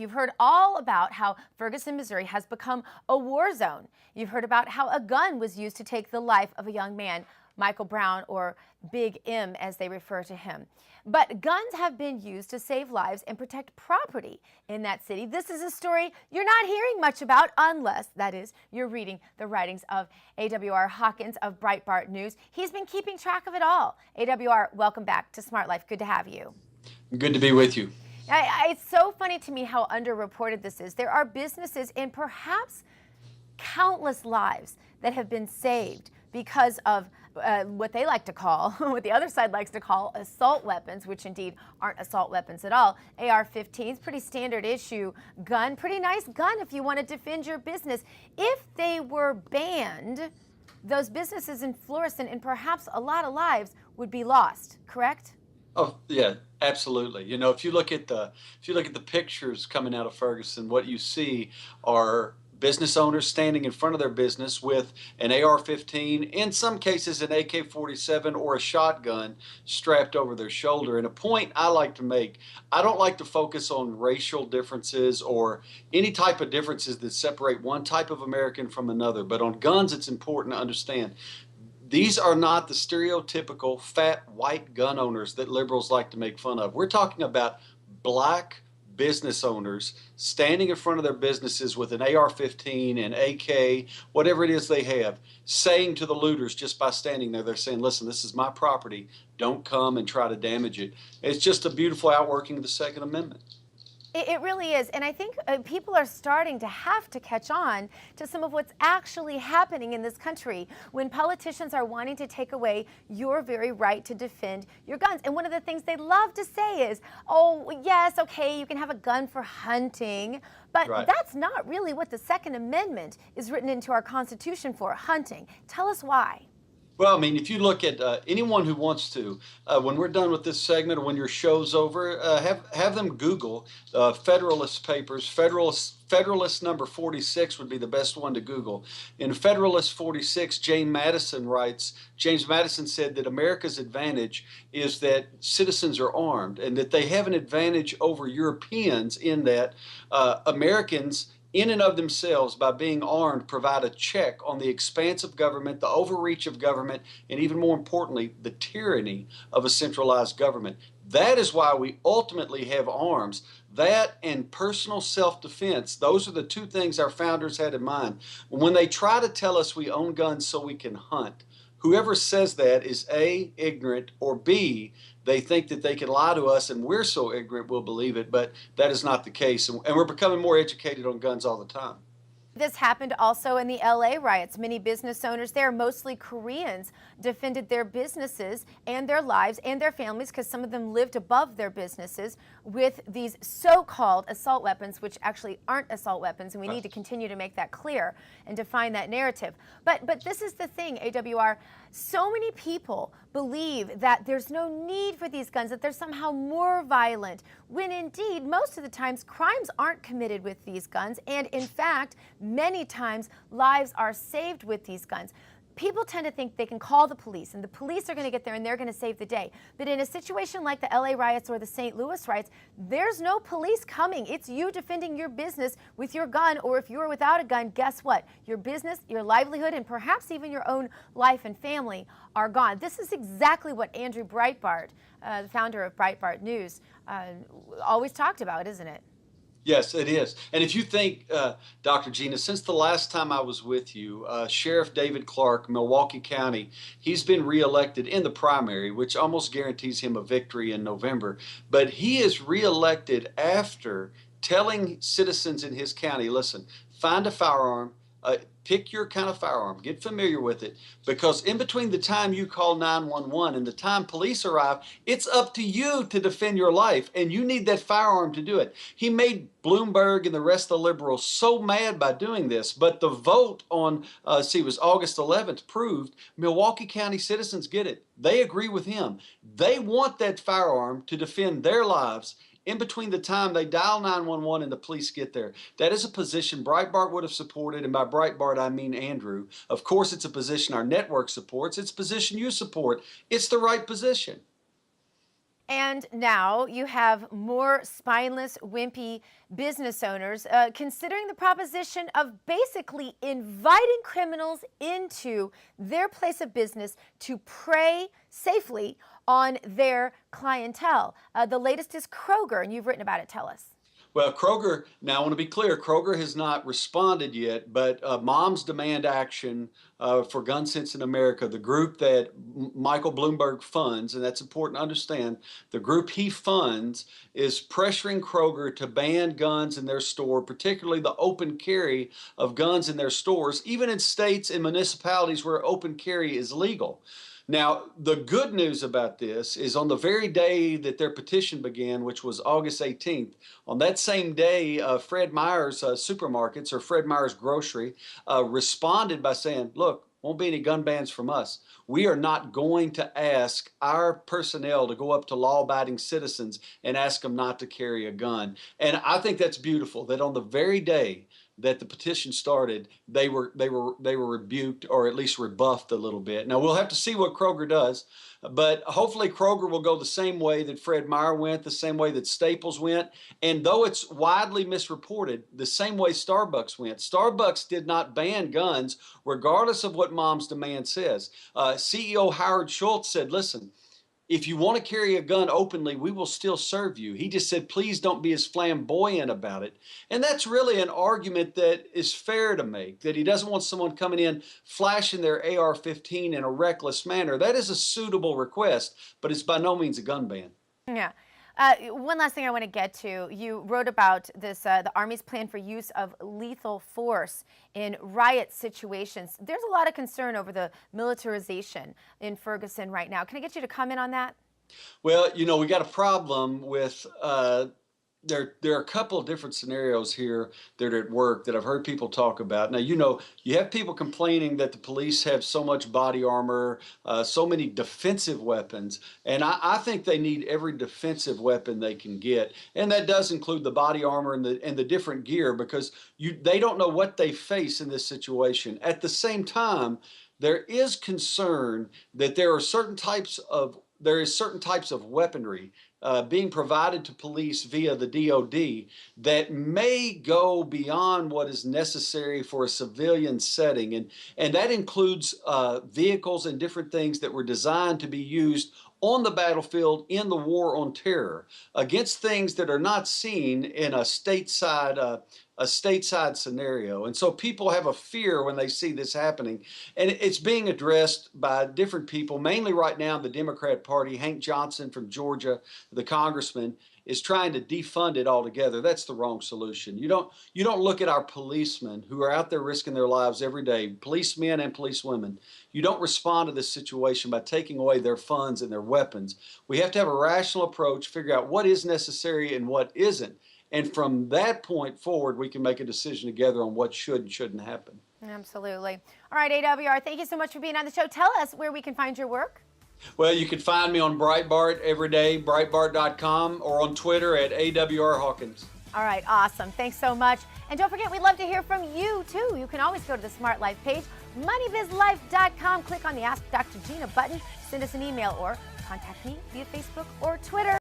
You've heard all about how Ferguson, Missouri has become a war zone. You've heard about how a gun was used to take the life of a young man, Michael Brown, or Big M as they refer to him. But guns have been used to save lives and protect property in that city. This is a story you're not hearing much about unless, that is, you're reading the writings of AWR Hawkins of Breitbart News. He's been keeping track of it all. AWR, welcome back to Smart Life. Good to have you. Good to be with you. It's so funny to me how underreported this is. There are businesses and perhaps countless lives that have been saved because of what they like to call, what the other side likes to call assault weapons, which indeed aren't assault weapons at all. AR-15s, pretty standard issue gun, pretty nice gun if you want to defend your business. If they were banned, those businesses in Florissant and perhaps a lot of lives would be lost, correct? Oh yeah, absolutely. You know, if you look at the pictures coming out of Ferguson, what you see are business owners standing in front of their business with an AR-15, in some cases an AK-47 or a shotgun strapped over their shoulder. And a point I like to make, I don't like to focus on racial differences or any type of differences that separate one type of American from another. But on guns, it's important to understand these are not the stereotypical fat white gun owners that liberals like to make fun of. We're talking about black business owners standing in front of their businesses with an AR-15 and AK, whatever it is they have, saying to the looters just by standing there, they're saying, listen, this is my property. Don't come and try to damage it. It's just a beautiful outworking of the Second Amendment. It really is. And I think people are starting to have to catch on to some of what's actually happening in this country when politicians are wanting to take away your very right to defend your guns. And one of the things they love to say is, oh, yes, okay, you can have a gun for hunting. But Right. That's not really what the Second Amendment is written into our Constitution for, hunting. Tell us why. Well, I mean, if you look at anyone who wants to, when we're done with this segment or when your show's over, have them Google Federalist Papers. Federalist number 46 would be the best one to Google. In Federalist 46, James Madison said that America's advantage is that citizens are armed and that they have an advantage over Europeans in that Americans in and of themselves, by being armed, provide a check on the expanse of government, the overreach of government, and even more importantly, the tyranny of a centralized government. That is why we ultimately have arms. That and personal self-defense, those are the two things our founders had in mind. When they try to tell us we own guns so we can hunt, whoever says that is A, ignorant, or B, they think that they can lie to us and we're so ignorant we'll believe it, but that is not the case. And we're becoming more educated on guns all the time. This happened also in the LA riots. Many business owners there, mostly Koreans, defended their businesses and their lives and their families because some of them lived above their businesses with these so-called assault weapons, which actually aren't assault weapons, and we need to continue to make that clear and define that narrative. But this is the thing, AWR. So many people believe that there's no need for these guns, that they're somehow more violent, when indeed, most of the times, crimes aren't committed with these guns, and in fact, many times, lives are saved with these guns. People tend to think they can call the police, and the police are going to get there and they're going to save the day. But in a situation like the LA riots or the St. Louis riots, there's no police coming. It's you defending your business with your gun, or if you're without a gun, guess what? Your business, your livelihood, and perhaps even your own life and family are gone. This is exactly what Andrew Breitbart, the founder of Breitbart News, always talked about, isn't it? Yes, it is. And if you think, Dr. Gina, since the last time I was with you, Sheriff David Clark, Milwaukee County, he's been reelected in the primary, which almost guarantees him a victory in November. But he is reelected after telling citizens in his county, listen, find a firearm, pick your kind of firearm, get familiar with it, because in between the time you call 911 and the time police arrive, it's up to you to defend your life, and you need that firearm to do it. He made Bloomberg and the rest of the liberals so mad by doing this, but the vote on, it was August 11th, proved Milwaukee County citizens get it. They agree with him. They want that firearm to defend their lives in between the time they dial 911 and the police get there. That is a position Breitbart would have supported, and by Breitbart I mean Andrew. Of course, it's a position our network supports. It's a position you support. It's the right position. And now you have more spineless, wimpy business owners considering the proposition of basically inviting criminals into their place of business to prey safely on their clientele. The latest is Kroger, and you've written about it. Tell us. Well, Kroger, now I want to be clear, Kroger has not responded yet, but Moms Demand Action for Gun Sense in America, the group that Michael Bloomberg funds, and that's important to understand, the group he funds is pressuring Kroger to ban guns in their store, particularly the open carry of guns in their stores, even in states and municipalities where open carry is legal. Now, the good news about this is on the very day that their petition began, which was August 18th, on that same day, Fred Meyer's Supermarkets or Fred Meyer's Grocery responded by saying, look, won't be any gun bans from us. We are not going to ask our personnel to go up to law-abiding citizens and ask them not to carry a gun. And I think that's beautiful that on the very day that the petition started, they were rebuked or at least rebuffed a little bit. Now we'll have to see what Kroger does, but hopefully Kroger will go the same way that Fred Meyer went, the same way that Staples went, and though it's widely misreported, the same way Starbucks went. Starbucks did not ban guns, regardless of what Moms Demand says. CEO Howard Schultz said, listen, if you want to carry a gun openly, we will still serve you. He just said, please don't be as flamboyant about it. And that's really an argument that is fair to make, that he doesn't want someone coming in flashing their AR-15 in a reckless manner. That is a suitable request, but it's by no means a gun ban. Yeah. One last thing I want to get to. You wrote about this, the Army's plan for use of lethal force in riot situations. There's a lot of concern over the militarization in Ferguson right now. Can I get you to comment on that? Well, we got a problem with there are a couple of different scenarios here that are at work that I've heard people talk about. Now, you have people complaining that the police have so much body armor, so many defensive weapons, and I think they need every defensive weapon they can get, and that does include the body armor and the different gear because they don't know what they face in this situation. At the same time, there is concern that there is certain types of weaponry being provided to police via the DOD that may go beyond what is necessary for a civilian setting. And that includes vehicles and different things that were designed to be used on the battlefield in the war on terror against things that are not seen in a stateside scenario. And so people have a fear when they see this happening. And it's being addressed by different people, mainly right now the Democrat Party. Hank Johnson from Georgia, the congressman, is trying to defund it altogether. That's the wrong solution. You don't look at our policemen who are out there risking their lives every day, policemen and policewomen. You don't respond to this situation by taking away their funds and their weapons. We have to have a rational approach, figure out what is necessary and what isn't. And from that point forward, we can make a decision together on what should and shouldn't happen. Absolutely. All right, AWR, thank you so much for being on the show. Tell us where we can find your work. Well, you can find me on Breitbart every day, Breitbart.com, or on Twitter at AWR Hawkins. All right, awesome. Thanks so much. And don't forget, we'd love to hear from you, too. You can always go to the Smart Life page, MoneyBizLife.com. Click on the Ask Dr. Gina button, send us an email, or contact me via Facebook or Twitter.